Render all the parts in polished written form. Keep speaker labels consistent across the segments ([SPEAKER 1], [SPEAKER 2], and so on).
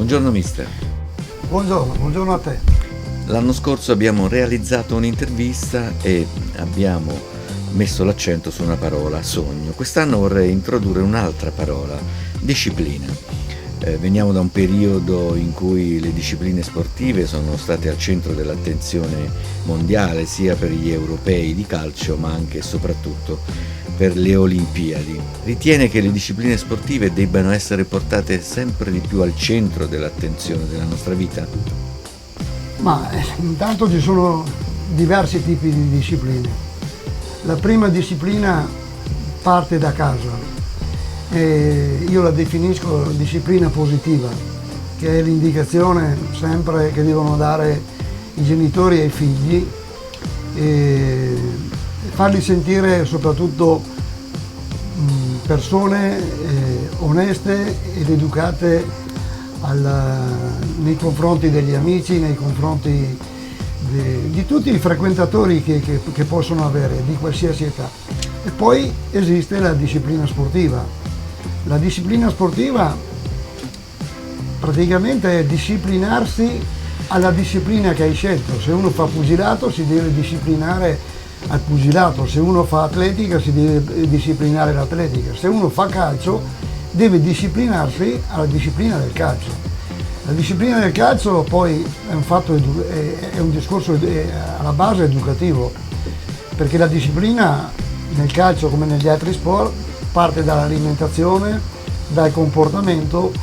[SPEAKER 1] Buongiorno mister.
[SPEAKER 2] Buongiorno a te.
[SPEAKER 1] L'anno scorso abbiamo realizzato un'intervista e abbiamo messo l'accento su una parola, sogno. Quest'anno vorrei introdurre un'altra parola, disciplina. Veniamo da un periodo in cui le discipline sportive sono state al centro dell'attenzione mondiale, sia per gli europei di calcio, ma anche e soprattutto per le Olimpiadi. Ritiene che le discipline sportive debbano essere portate sempre di più al centro dell'attenzione della nostra vita?
[SPEAKER 2] Ma intanto ci sono diversi tipi di discipline. La prima disciplina parte da casa. Io la definisco disciplina positiva, che è l'indicazione sempre che devono dare i genitori ai figli e farli sentire soprattutto persone oneste ed educate nei confronti degli amici, nei confronti di tutti i frequentatori che possono avere di qualsiasi età. E poi esiste la disciplina sportiva. La disciplina sportiva praticamente è disciplinarsi alla disciplina che hai scelto. Se uno fa pugilato si deve disciplinare al pugilato, se uno fa atletica si deve disciplinare l'atletica, se uno fa calcio deve disciplinarsi alla disciplina del calcio. La disciplina del calcio poi è un discorso alla base educativo, perché la disciplina nel calcio come negli altri sport parte dall'alimentazione, dal comportamento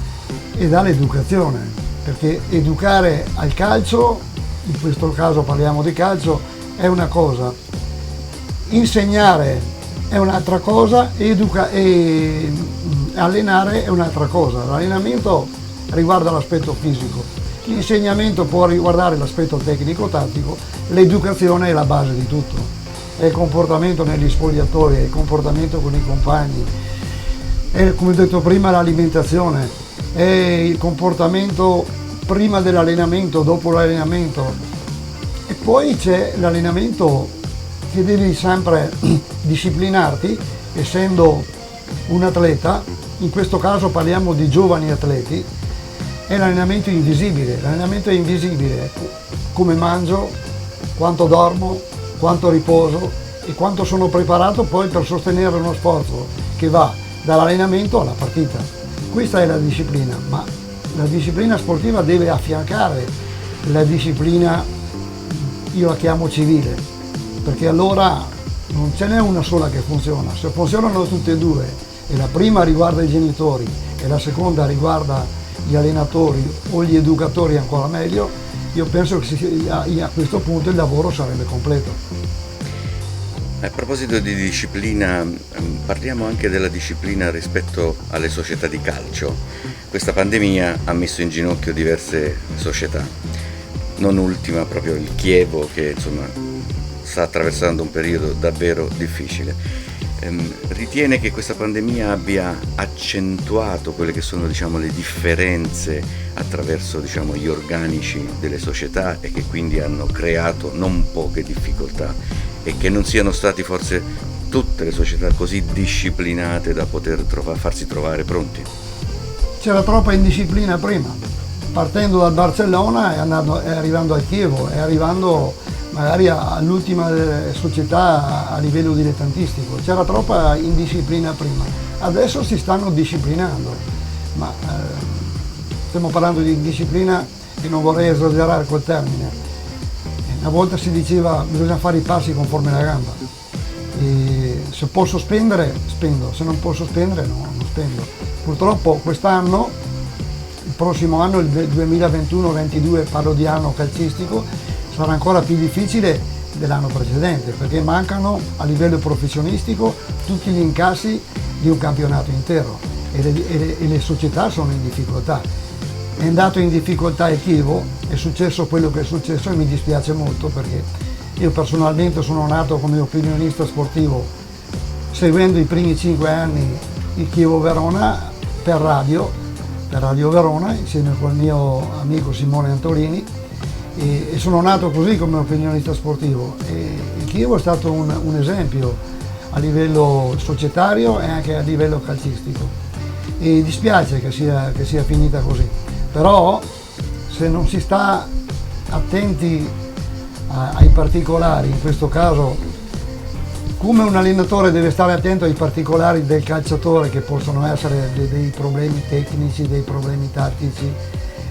[SPEAKER 2] e dall'educazione, perché educare al calcio, in questo caso parliamo di calcio, è una cosa, insegnare è un'altra cosa e allenare è un'altra cosa. L'allenamento riguarda l'aspetto fisico, l'insegnamento può riguardare l'aspetto tecnico-tattico, l'educazione è la base di tutto. È il comportamento negli spogliatoi, è il comportamento con i compagni, è, come detto prima, l'alimentazione, è il comportamento prima dell'allenamento, dopo l'allenamento, e poi c'è l'allenamento che devi sempre disciplinarti, essendo un atleta. In questo caso parliamo di giovani atleti. È l'allenamento invisibile. L'allenamento è invisibile: come mangio, quanto dormo, quanto riposo e quanto sono preparato poi per sostenere uno sforzo che va dall'allenamento alla partita. Questa è la disciplina, ma la disciplina sportiva deve affiancare la disciplina, io la chiamo civile, perché allora non ce n'è una sola che funziona. Se funzionano tutte e due, e la prima riguarda i genitori e la seconda riguarda gli allenatori o gli educatori ancora meglio, io penso che a questo punto il lavoro sarebbe completo.
[SPEAKER 1] A proposito di disciplina, parliamo anche della disciplina rispetto alle società di calcio. Questa pandemia ha messo in ginocchio diverse società, non ultima proprio il Chievo, che insomma sta attraversando un periodo davvero difficile. Ritiene che questa pandemia abbia accentuato quelle che sono, le differenze attraverso, gli organici delle società, e che quindi hanno creato non poche difficoltà, e che non siano stati forse tutte le società così disciplinate da poter farsi trovare pronti?
[SPEAKER 2] C'era troppa indisciplina prima, partendo dal Barcellona e arrivando al Chievo, e arrivando magari all'ultima società a livello dilettantistico. C'era troppa indisciplina prima, adesso si stanno disciplinando, ma stiamo parlando di disciplina e non vorrei esagerare quel termine. Una volta si diceva bisogna fare i passi conforme la gamba, e se posso spendere spendo, se non posso spendere no, non spendo. Purtroppo quest'anno, il prossimo anno, il 2021-22, parlo di anno calcistico, sarà ancora più difficile dell'anno precedente, perché mancano a livello professionistico tutti gli incassi di un campionato intero e le società sono in difficoltà. È andato in difficoltà il Chievo, è successo quello che è successo e mi dispiace molto, perché io personalmente sono nato come opinionista sportivo seguendo i primi 5 anni il Chievo Verona per Radio Verona, insieme con il mio amico Simone Antolini, e sono nato così come opinionista sportivo, e il Chievo è stato un esempio a livello societario e anche a livello calcistico, e dispiace che sia finita così. Però se non si sta attenti ai particolari, in questo caso come un allenatore deve stare attento ai particolari del calciatore, che possono essere dei problemi tecnici, dei problemi tattici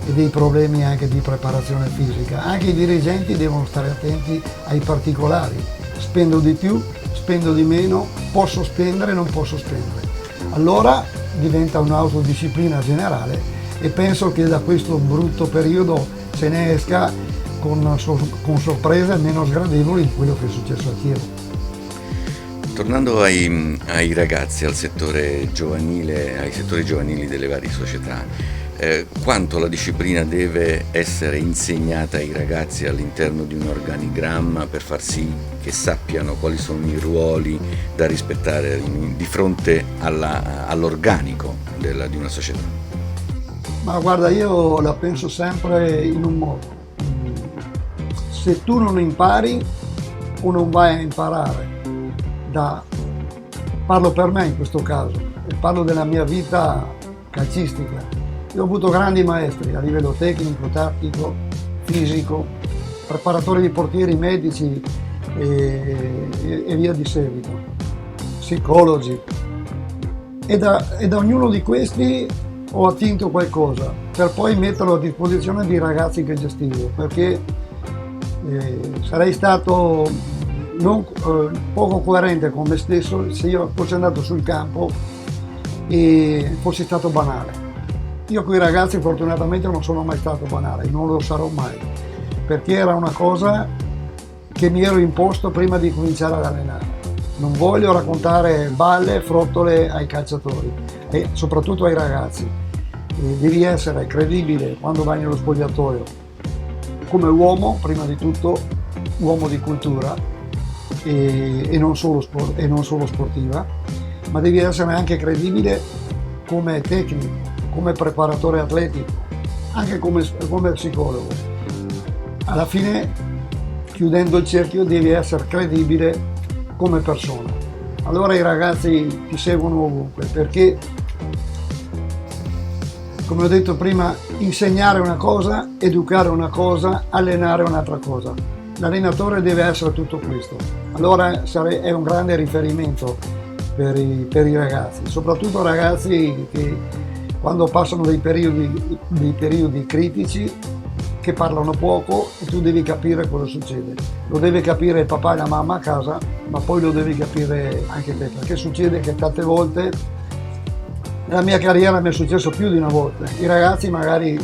[SPEAKER 2] e dei problemi anche di preparazione fisica, anche i dirigenti devono stare attenti ai particolari. Spendo di più, spendo di meno, posso spendere, non posso spendere. Allora diventa un'autodisciplina generale e penso che da questo brutto periodo se ne esca con sorprese meno sgradevoli di quello che è successo a Chievo.
[SPEAKER 1] Tornando ai ragazzi, al settore giovanile, ai settori giovanili delle varie società, quanto la disciplina deve essere insegnata ai ragazzi all'interno di un organigramma per far sì che sappiano quali sono i ruoli da rispettare di fronte all'organico di una società?
[SPEAKER 2] Ma guarda, io la penso sempre in un modo. Se tu non impari o non vai a imparare, parlo per me in questo caso e parlo della mia vita calcistica. Io ho avuto grandi maestri a livello tecnico, tattico, fisico, preparatori di portieri, medici e via di seguito, psicologi. E da ognuno di questi ho attinto qualcosa per poi metterlo a disposizione di ragazzi che gestivo, perché sarei stato poco coerente con me stesso se io fossi andato sul campo e fossi stato banale. Io con i ragazzi fortunatamente non sono mai stato banale, non lo sarò mai, perché era una cosa che mi ero imposto prima di cominciare ad allenare. Non voglio raccontare balle, frottole ai calciatori e soprattutto ai ragazzi. Devi essere credibile quando vai nello spogliatoio come uomo, prima di tutto uomo di cultura e non solo sportiva, ma devi essere anche credibile come tecnico, come preparatore atletico, anche come psicologo. Alla fine, chiudendo il cerchio, devi essere credibile come persona. Allora i ragazzi ti seguono ovunque, perché, come ho detto prima, insegnare una cosa, educare una cosa, allenare un'altra cosa. L'allenatore deve essere tutto questo. Allora è un grande riferimento per i ragazzi, soprattutto ragazzi che quando passano dei periodi critici, che parlano poco e tu devi capire cosa succede. Lo deve capire il papà e la mamma a casa, ma poi lo devi capire anche te, perché succede che tante volte, nella mia carriera mi è successo più di una volta, i ragazzi magari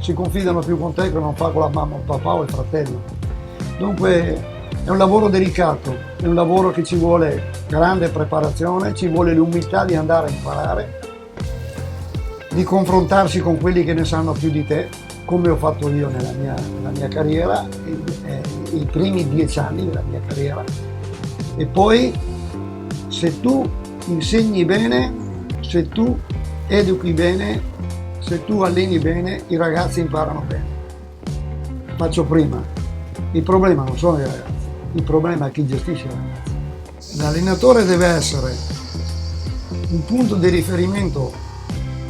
[SPEAKER 2] si confidano più con te che non fa con la mamma, il papà o il fratello. Dunque è un lavoro delicato, è un lavoro che ci vuole grande preparazione, ci vuole l'umiltà di andare a imparare, di confrontarsi con quelli che ne sanno più di te, come ho fatto io nella mia carriera, i primi 10 anni della mia carriera. E poi se tu insegni bene, se tu educhi bene, se tu alleni bene, i ragazzi imparano bene. Faccio prima. Il problema non sono i ragazzi, il problema è chi gestisce i ragazzi. L'allenatore deve essere un punto di riferimento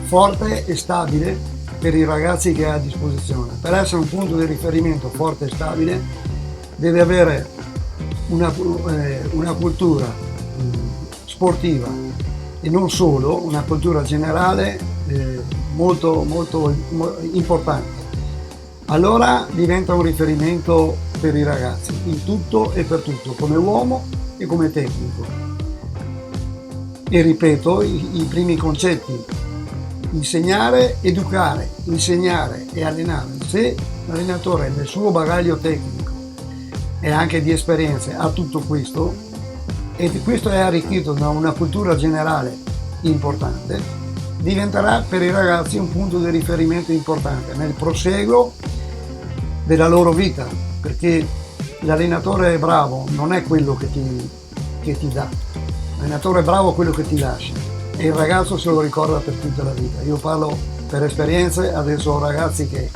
[SPEAKER 2] forte e stabile per i ragazzi che ha a disposizione. Per essere un punto di riferimento forte e stabile deve avere una cultura sportiva e non solo, una cultura generale molto importante. Allora diventa un riferimento per i ragazzi, in tutto e per tutto, come uomo e come tecnico. E ripeto, i primi concetti: insegnare, educare, insegnare e allenare. Se l'allenatore nel suo bagaglio tecnico e anche di esperienze ha tutto questo, e questo è arricchito da una cultura generale importante, diventerà per i ragazzi un punto di riferimento importante nel proseguo della loro vita, perché l'allenatore bravo non è quello che ti dà, l'allenatore bravo è quello che ti lascia e il ragazzo se lo ricorda per tutta la vita. Io parlo per esperienze, adesso ho ragazzi che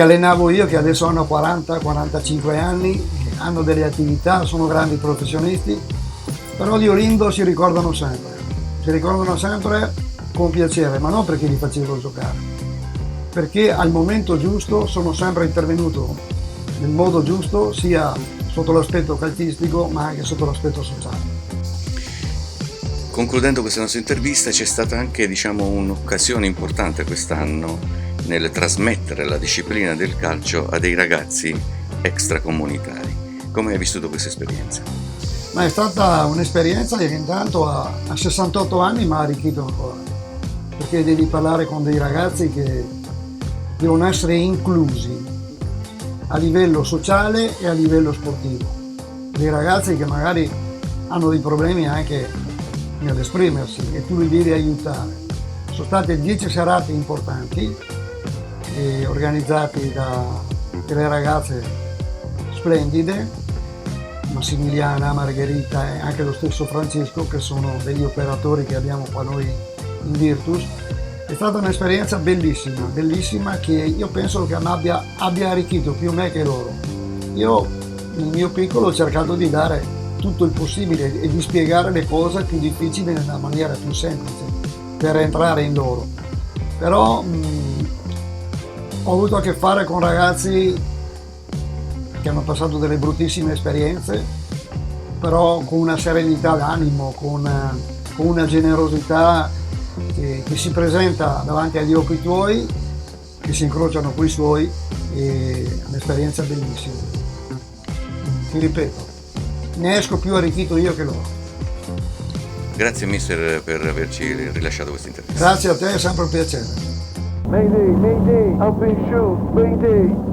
[SPEAKER 2] allenavo io, che adesso hanno 40-45 anni, hanno delle attività, sono grandi professionisti, però di Olindo si ricordano sempre con piacere, ma non perché li facevo giocare, perché al momento giusto sono sempre intervenuto nel modo giusto, sia sotto l'aspetto calcistico ma anche sotto l'aspetto sociale.
[SPEAKER 1] Concludendo questa nostra intervista, c'è stata anche, un'occasione importante quest'anno nel trasmettere la disciplina del calcio a dei ragazzi extracomunitari. Come hai vissuto questa esperienza?
[SPEAKER 2] Ma è stata un'esperienza che intanto a 68 anni mi ha arricchito ancora, perché devi parlare con dei ragazzi che devono essere inclusi a livello sociale e a livello sportivo. Dei ragazzi che magari hanno dei problemi anche nell'esprimersi e tu li devi aiutare. Sono state 10 serate importanti organizzate da delle ragazze splendide, Massimiliana, Margherita e anche lo stesso Francesco, che sono degli operatori che abbiamo qua noi in Virtus. È stata un'esperienza bellissima che io penso che abbia arricchito più me che loro. Io nel mio piccolo ho cercato di dare tutto il possibile e di spiegare le cose più difficili nella maniera più semplice per entrare in loro. Però ho avuto a che fare con ragazzi che hanno passato delle bruttissime esperienze, però con una serenità d'animo, con una generosità che si presenta davanti agli occhi tuoi, che si incrociano coi suoi, e un'esperienza bellissima. Ti ripeto, ne esco più arricchito io che loro.
[SPEAKER 1] Grazie mister per averci rilasciato questa intervista.
[SPEAKER 2] Grazie a te, è sempre un piacere.
[SPEAKER 3] Mayday, Mayday, up and shoot, Mayday.